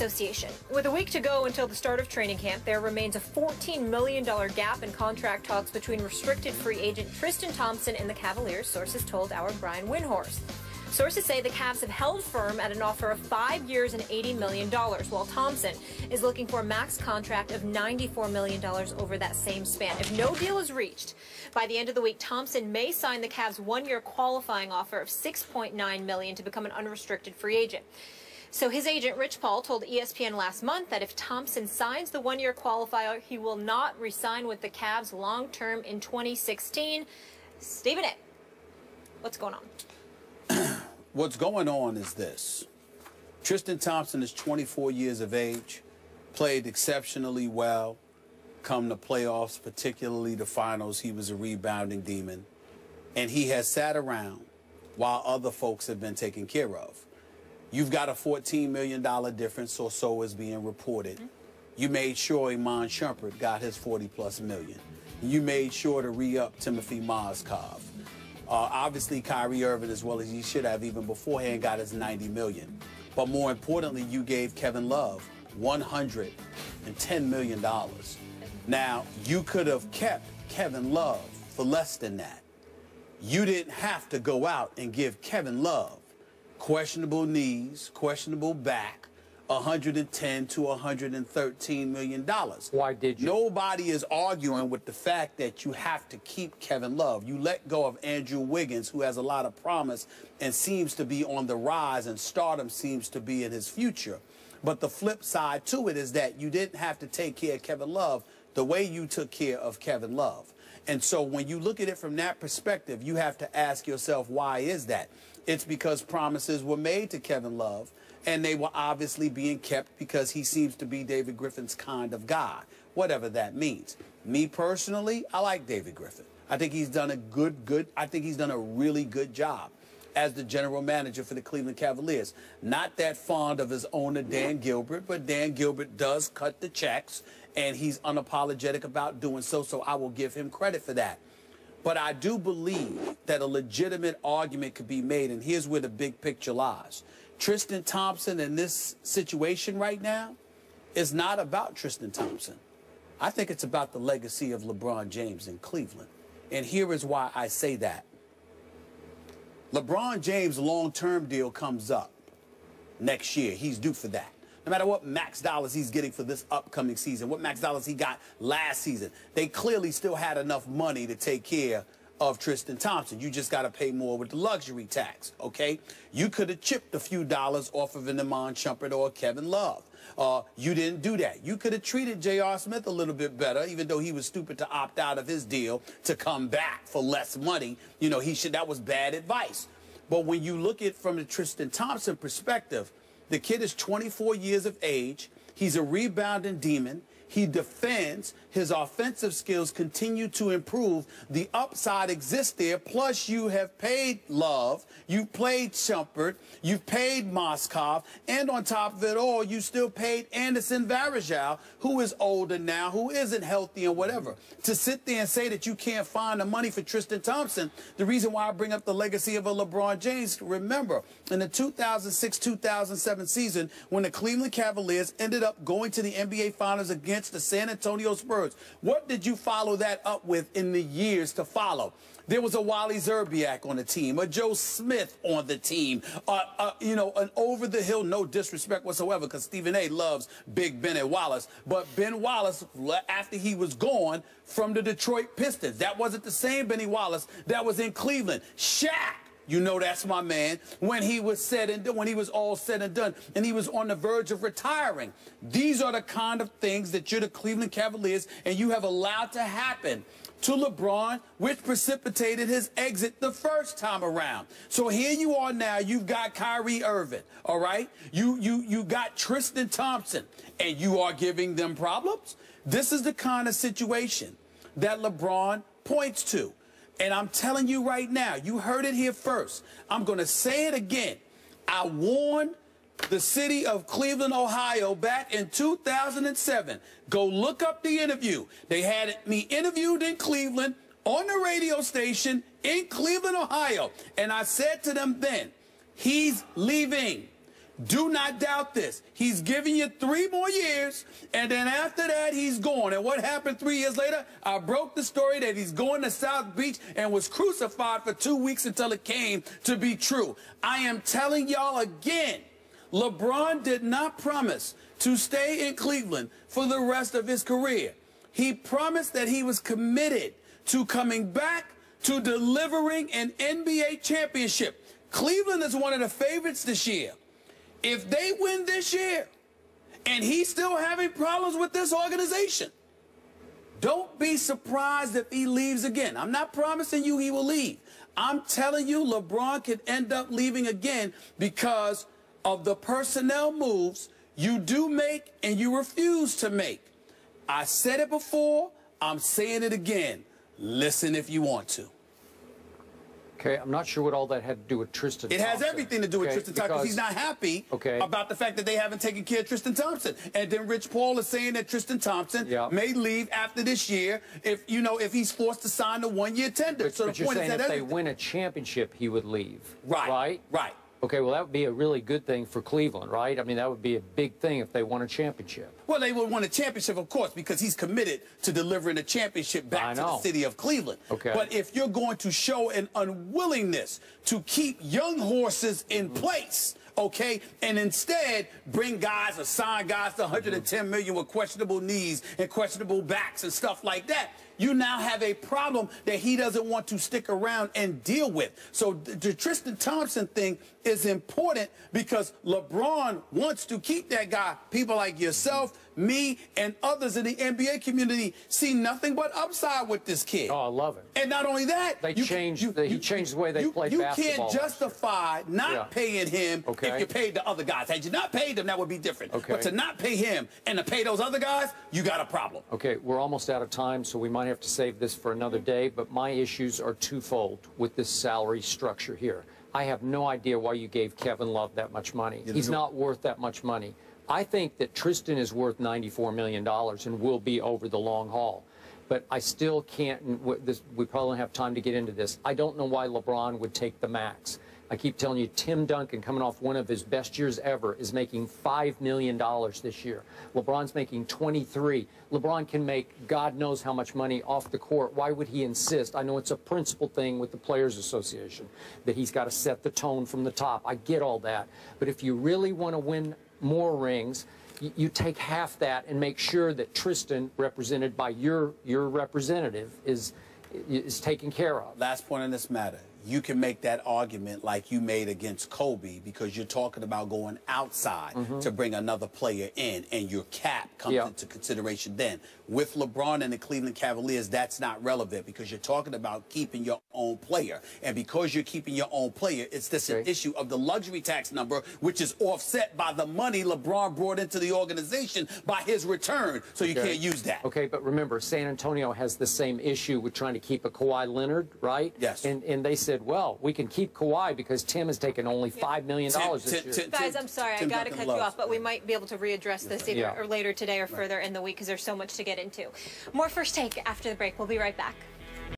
Association. With a week to go until the start of training camp, there remains a $14 million gap in contract talks between restricted free agent Tristan Thompson and the Cavaliers, sources told our Brian Windhorst. Sources say the Cavs have held firm at an offer of 5 years and $80 million, while Thompson is looking for a max contract of $94 million over that same span. If no deal is reached by the end of the week, Thompson may sign the Cavs' one-year qualifying offer of $6.9 million to become an unrestricted free agent. So his agent, Rich Paul, told ESPN last month that if Thompson signs the one-year qualifier, he will not re-sign with the Cavs long-term in 2016. Stephen A., what's going on? What's going on is this. Tristan Thompson is 24 years of age, played exceptionally well, come to playoffs, particularly the finals. He was a rebounding demon, and he has sat around while other folks have been taken care of. You've got a $14 million difference, or so is being reported. You made sure Iman Shumpert got his 40+ million. You made sure to re-up Timothy Mozgov. Obviously, Kyrie Irving, as well as he should have even beforehand, got his $90 million. But more importantly, you gave Kevin Love $110 million. Now, you could have kept Kevin Love for less than that. You didn't have to go out and give Kevin Love questionable knees, questionable back, $110 to $113 million. Why did you? Nobody is arguing with the fact that you have to keep Kevin Love. You let go of Andrew Wiggins, who has a lot of promise and seems to be on the rise, and stardom seems to be in his future. But the flip side to it is that you didn't have to take care of Kevin Love the way you took care of Kevin Love. And so when you look at it from that perspective, you have to ask yourself, why is that? It's because promises were made to Kevin Love, and they were obviously being kept because he seems to be David Griffin's kind of guy, whatever that means. Me personally, I like David Griffin. I think he's done I think he's done a really good job as the general manager for the Cleveland Cavaliers. Not that fond of his owner, Dan Gilbert, but Dan Gilbert does cut the checks, and he's unapologetic about doing so, so I will give him credit for that. But I do believe that a legitimate argument could be made, and here's where the big picture lies. Tristan Thompson in this situation right now is not about Tristan Thompson. I think it's about the legacy of LeBron James in Cleveland. And here is why I say that. LeBron James' long-term deal comes up next year. He's due for that. No matter what max dollars he's getting for this upcoming season, what max dollars he got last season, they clearly still had enough money to take care of Tristan Thompson. You just got to pay more with the luxury tax, okay? You could have chipped a few dollars off of an Iman Shumpert or Kevin Love. You didn't do that. You could have treated J.R. Smith a little bit better, even though he was stupid to opt out of his deal to come back for less money. You know, that was bad advice. But when you look at it from the Tristan Thompson perspective, the kid is 24 years of age. He's a rebounding demon. He defends. His offensive skills continue to improve. The upside exists there. Plus, you have paid Love. You've played Shumpert. You've paid Mozgov. And on top of it all, you still paid Anderson Varejao, who is older now, who isn't healthy and whatever. To sit there and say that you can't find the money for Tristan Thompson, the reason why I bring up the legacy of a LeBron James, remember, in the 2006-2007 season, when the Cleveland Cavaliers ended up going to the NBA Finals against the San Antonio Spurs, what did you follow that up with in the years to follow? There was a Wally Zerbiak on the team, a Joe Smith on the team, you know, an over-the-hill, no disrespect whatsoever, because Stephen A. loves Big Benny Wallace. But Ben Wallace, after he was gone from the Detroit Pistons, that wasn't the same Benny Wallace that was in Cleveland. Shaq. You know that's my man. When he was all said and done, and he was on the verge of retiring. These are the kind of things that you're the Cleveland Cavaliers, and you have allowed to happen to LeBron, which precipitated his exit the first time around. So here you are now. You've got Kyrie Irving, all right? You got Tristan Thompson, and you are giving them problems. This is the kind of situation that LeBron points to. And I'm telling you right now, you heard it here first. I'm going to say it again. I warned the city of Cleveland, Ohio, back in 2007. Go look up the interview. They had me interviewed in Cleveland on the radio station in Cleveland, Ohio. And I said to them then, he's leaving. Do not doubt this. He's giving you 3 more years, and then after that, he's gone. And what happened 3 years later? I broke the story that he's going to South Beach and was crucified for 2 weeks until it came to be true. I am telling y'all again, LeBron did not promise to stay in Cleveland for the rest of his career. He promised that he was committed to coming back to delivering an NBA championship. Cleveland is one of the favorites this year. If they win this year and he's still having problems with this organization, don't be surprised if he leaves again. I'm not promising you he will leave. I'm telling you LeBron could end up leaving again because of the personnel moves you do make and you refuse to make. I said it before. I'm saying it again. Listen if you want to. Okay, I'm not sure what all that had to do with Tristan Thompson. It has everything to do with Tristan Thompson because he's not happy about the fact that they haven't taken care of Tristan Thompson. And then Rich Paul is saying that Tristan Thompson may leave after this year if he's forced to sign the 1-year tender. But, so the point is that if they win a championship, he would leave. Right? Right. Okay, well, that would be a really good thing for Cleveland, right? I mean, that would be a big thing if they won a championship. Well, they would win a championship, of course, because he's committed to delivering a championship back to the city of Cleveland. Okay. But if you're going to show an unwillingness to keep young horses in place, okay, and instead bring guys or sign guys to $110 million with questionable knees and questionable backs and stuff like that, you now have a problem that he doesn't want to stick around and deal with. So the Tristan Thompson thing is important because LeBron wants to keep that guy. People like yourself, me, and others in the NBA community see nothing but upside with this kid. Oh, I love it. And not only that, he changed the way they play basketball. You can't justify not paying him if you paid the other guys. Had you not paid them, that would be different. But to not pay him and to pay those other guys, you got a problem. Okay, we're almost out of time, so we might have to save this for another day, but my issues are twofold with this salary structure here. I have no idea why you gave Kevin Love that much money. He's not worth that much money. I think that Tristan is worth $94 million and will be over the long haul. But I still can't, we probably don't have time to get into this. I don't know why LeBron would take the max. I keep telling you, Tim Duncan, coming off one of his best years ever, is making $5 million this year. LeBron's making 23. LeBron can make God knows how much money off the court. Why would he insist? I know it's a principle thing with the Players Association, that he's got to set the tone from the top. I get all that. But if you really want to win more rings, you take half that and make sure that Tristan, represented by your representative, is taken care of. Last point on this matter. You can make that argument like you made against Kobe because you're talking about going outside to bring another player in, and your cap comes into consideration then. With LeBron and the Cleveland Cavaliers, that's not relevant because you're talking about keeping your own player. And because you're keeping your own player, it's this an issue of the luxury tax number, which is offset by the money LeBron brought into the organization by his return. So you can't use that. Okay, but remember, San Antonio has the same issue with trying to keep a Kawhi Leonard, right? Yes. And they said, well, we can keep Kawhi because Tim has taken only $5 million this year. Guys, I'm sorry, I got to cut you off, but we might be able to readdress this either or later today or further in the week because there's so much to get into. More First Take after the break. We'll be right back.